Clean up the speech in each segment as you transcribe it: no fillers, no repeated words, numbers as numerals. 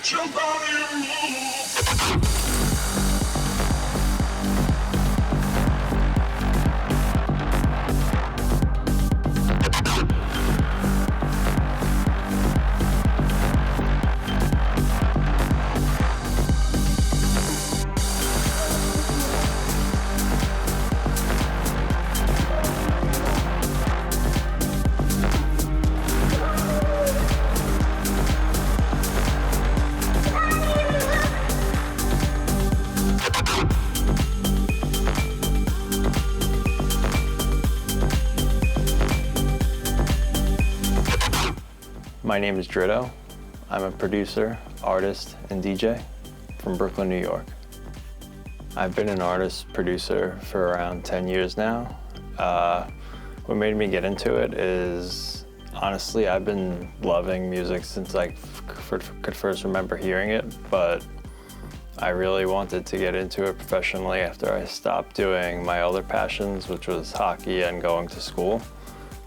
Let your body move. My name is DRITTO. I'm a producer, artist, and DJ from Brooklyn, New York. I've been an artist, producer for around 10 years now. What made me get into it is, honestly, I've been loving music since I could first remember hearing it, but I really wanted to get into it professionally after I stopped doing my other passions, which was hockey and going to school,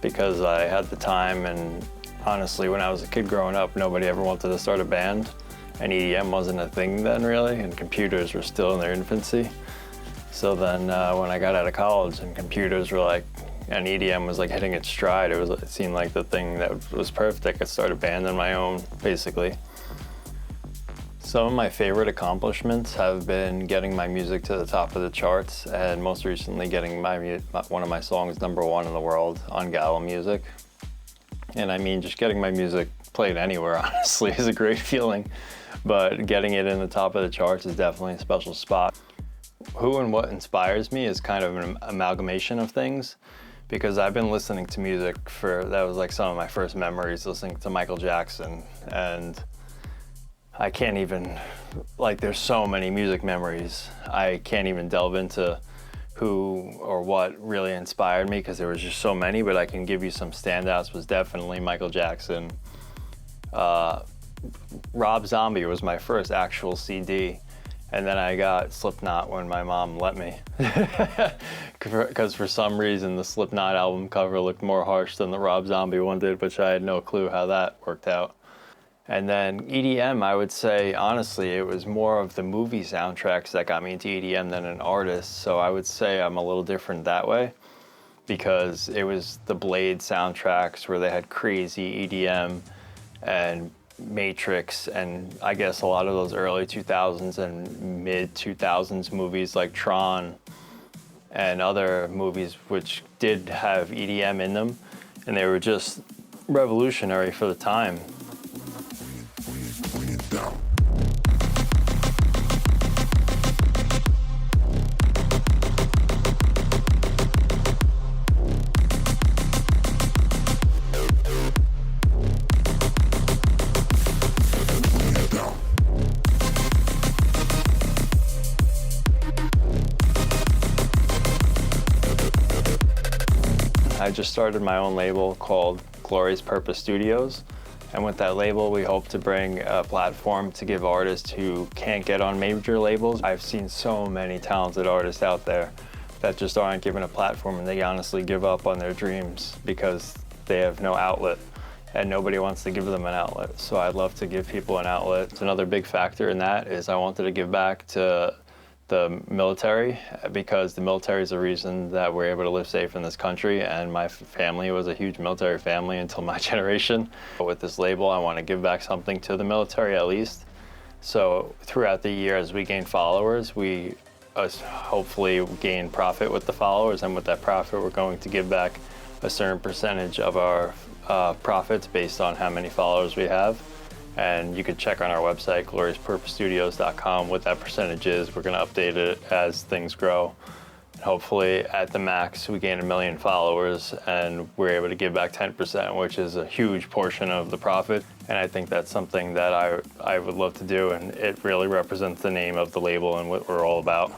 because I had the time. And honestly, when I was a kid growing up, nobody ever wanted to start a band, and EDM wasn't a thing then really, and computers were still in their infancy. So then when I got out of college and computers were like, and EDM was like hitting its stride, it seemed like the thing that was perfect. I could start a band on my own, basically. Some of my favorite accomplishments have been getting my music to the top of the charts, and most recently getting one of my songs #1 in the world on Gala Music. And I mean, just getting my music played anywhere, honestly, is a great feeling. But getting it in the top of the charts is definitely a special spot. Who and what inspires me is kind of an amalgamation of things, because I've been listening to music that was like some of my first memories, listening to Michael Jackson. And I can't even, like, there's so many music memories. I can't even delve into who or what really inspired me, because there was just so many, but I can give you some standouts. Was definitely Michael Jackson. Rob Zombie was my first actual CD, and then I got Slipknot when my mom let me, because for some reason the Slipknot album cover looked more harsh than the Rob Zombie one did, which I had no clue how that worked out. And then EDM, I would say, honestly, it was more of the movie soundtracks that got me into EDM than an artist. So I would say I'm a little different that way, because it was the Blade soundtracks where they had crazy EDM and Matrix, and I guess a lot of those early 2000s and mid 2000s movies like Tron and other movies which did have EDM in them, and they were just revolutionary for the time. I just started my own label called Glorious Purpose Studios, and with that label we hope to bring a platform to give artists who can't get on major labels. I've seen so many talented artists out there that just aren't given a platform, and they honestly give up on their dreams because they have no outlet and nobody wants to give them an outlet. So I'd love to give people an outlet. Another big factor in that is I wanted to give back to the military, because the military is the reason that we're able to live safe in this country, and my family was a huge military family until my generation. But with this label, I want to give back something to the military at least. So throughout the year, as we gain followers, we hopefully gain profit with the followers, and with that profit, we're going to give back a certain percentage of our profits based on how many followers we have. And you can check on our website, gloriouspurposestudios.com, what that percentage is. We're going to update it as things grow. And hopefully, at the max, we gain 1 million followers, and we're able to give back 10%, which is a huge portion of the profit. And I think that's something that I would love to do, and it really represents the name of the label and what we're all about.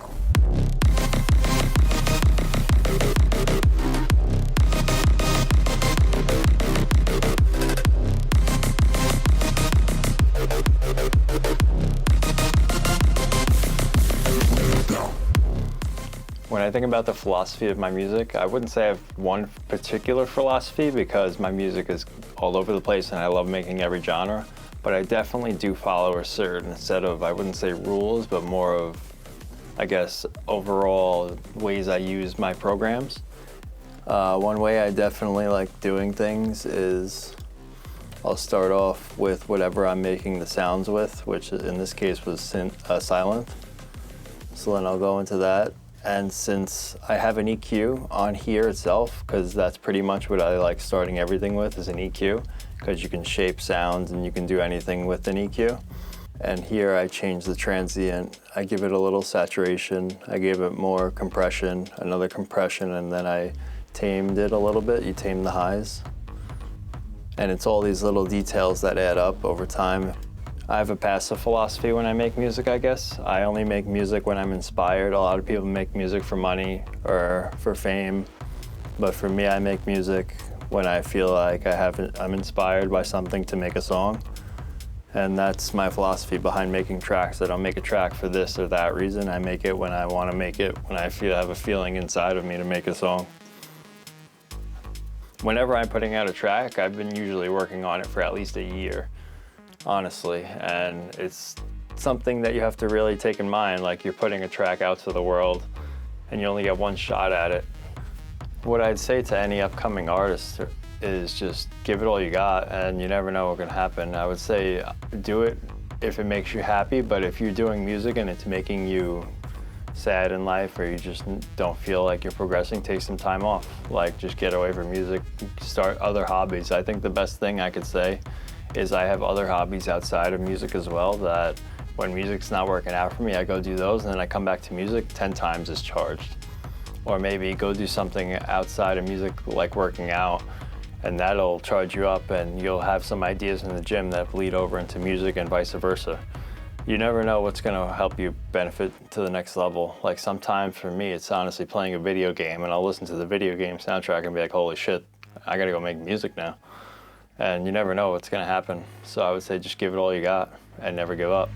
When I think about the philosophy of my music, I wouldn't say I have one particular philosophy, because my music is all over the place and I love making every genre. but I definitely do follow a certain set of, I wouldn't say rules, but more of, I guess, overall ways I use my programs. One way I definitely like doing things is I'll start off with whatever I'm making the sounds with, which in this case was silent. So then I'll go into that. And since I have an EQ on here itself, because that's pretty much what I like starting everything with is an EQ, because you can shape sounds and you can do anything with an EQ. And here I change the transient. I give it a little saturation. I gave it more compression, another compression, and then I tamed it a little bit. You tame the highs. And it's all these little details that add up over time. I have a passive philosophy when I make music, I guess. I only make music when I'm inspired. A lot of people make music for money or for fame. But for me, I make music when I feel like I'm inspired by something to make a song. And that's my philosophy behind making tracks. I don't make a track for this or that reason. I make it when I want to make it, when I have a feeling inside of me to make a song. Whenever I'm putting out a track, I've been usually working on it for at least a year, honestly. And it's something that you have to really take in mind, like you're putting a track out to the world and you only get one shot at it. What I'd say to any upcoming artist is just give it all you got, and you never know what's gonna happen. I would say do it if it makes you happy, but if you're doing music and it's making you sad in life or you just don't feel like you're progressing, take some time off. Like, just get away from music, start other hobbies. I think the best thing I could say is I have other hobbies outside of music as well, that when music's not working out for me, I go do those, and then I come back to music 10 times as charged. Or maybe go do something outside of music like working out, and that'll charge you up, and you'll have some ideas in the gym that bleed over into music and vice versa. You never know what's gonna help you benefit to the next level. Like, sometimes for me, it's honestly playing a video game, and I'll listen to the video game soundtrack and be like, holy shit, I gotta go make music now. And you never know what's gonna happen. So I would say just give it all you got and never give up.